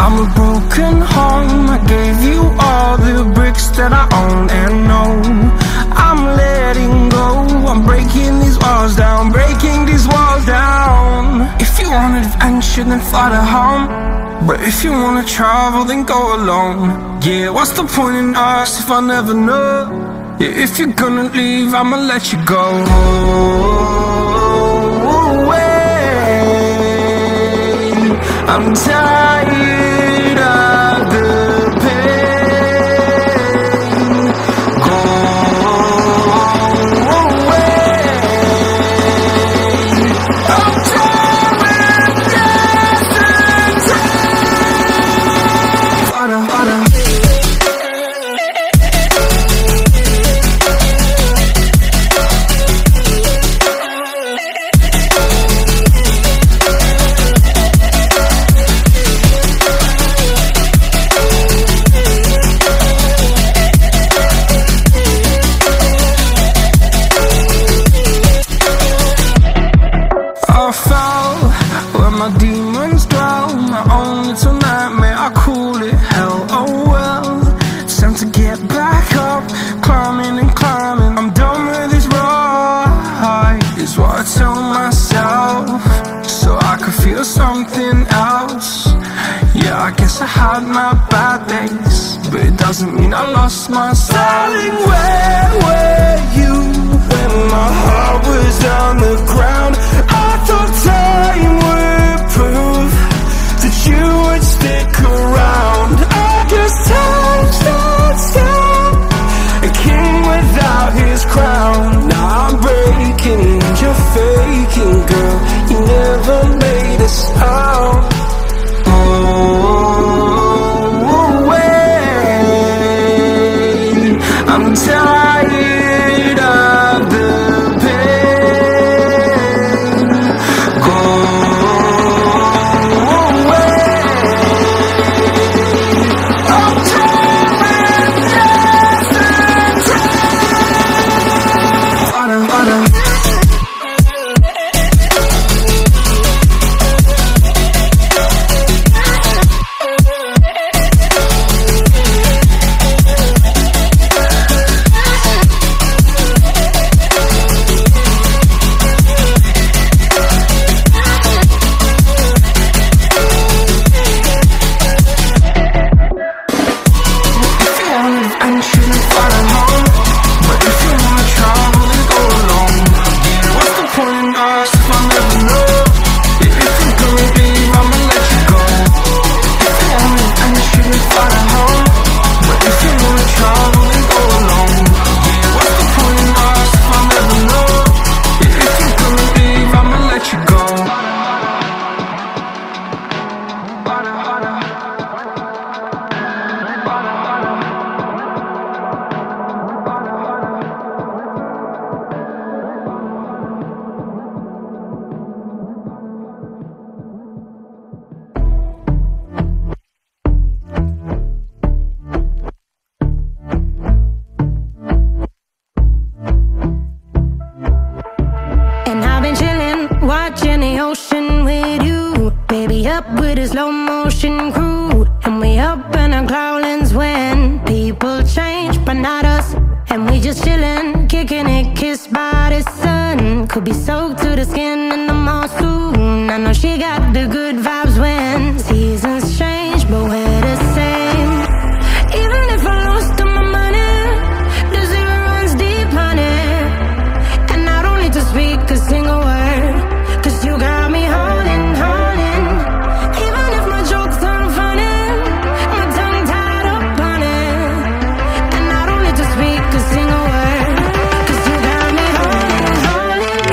I'm a broken home. I gave you all the bricks that I own and know. I'm letting go. I'm breaking these walls down, breaking these walls down. If you want adventure, then fly to home. But if you wanna travel, then go alone. Yeah, what's the point in us if I never know? Yeah, if you're gonna leave, I'ma let you go. I'm tired of the pain. Go away. I'm tired of dancing. Demons dwell, my own little nightmare, I call it hell. Oh well, it's time to get back up, climbing and climbing. I'm done with this ride, is what I tell myself, so I could feel something else. Yeah, I guess I had my bad days, but it doesn't mean I lost myself. Darling, where were you when my heart was on the ground? I thought time would prove that you would stick around. I guess time stands still, a king without his crown. Now I'm breaking and you're faking, girl. You never made a sound. Oh, wait, I'm tired of the pain. Go away. I'm tired of dancing. Watching the ocean with you, baby, up with a slow motion crew. And we up in our clouds when people change, but not us. And we just chillin', kicking it, kissed by the sun. Could be soaked to the skin in the mall soon. I know she got the good vibes when seasons change, but we're the same. Even if I lost all my money, the zero runs deep, honey. And I don't need to speak a single word, 'cause you got me holding, holding. Even if my jokes aren't funny, my tongue tied up on it. And I don't need to speak a single word, 'cause you got me holding, holding.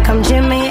like I'm Jimmy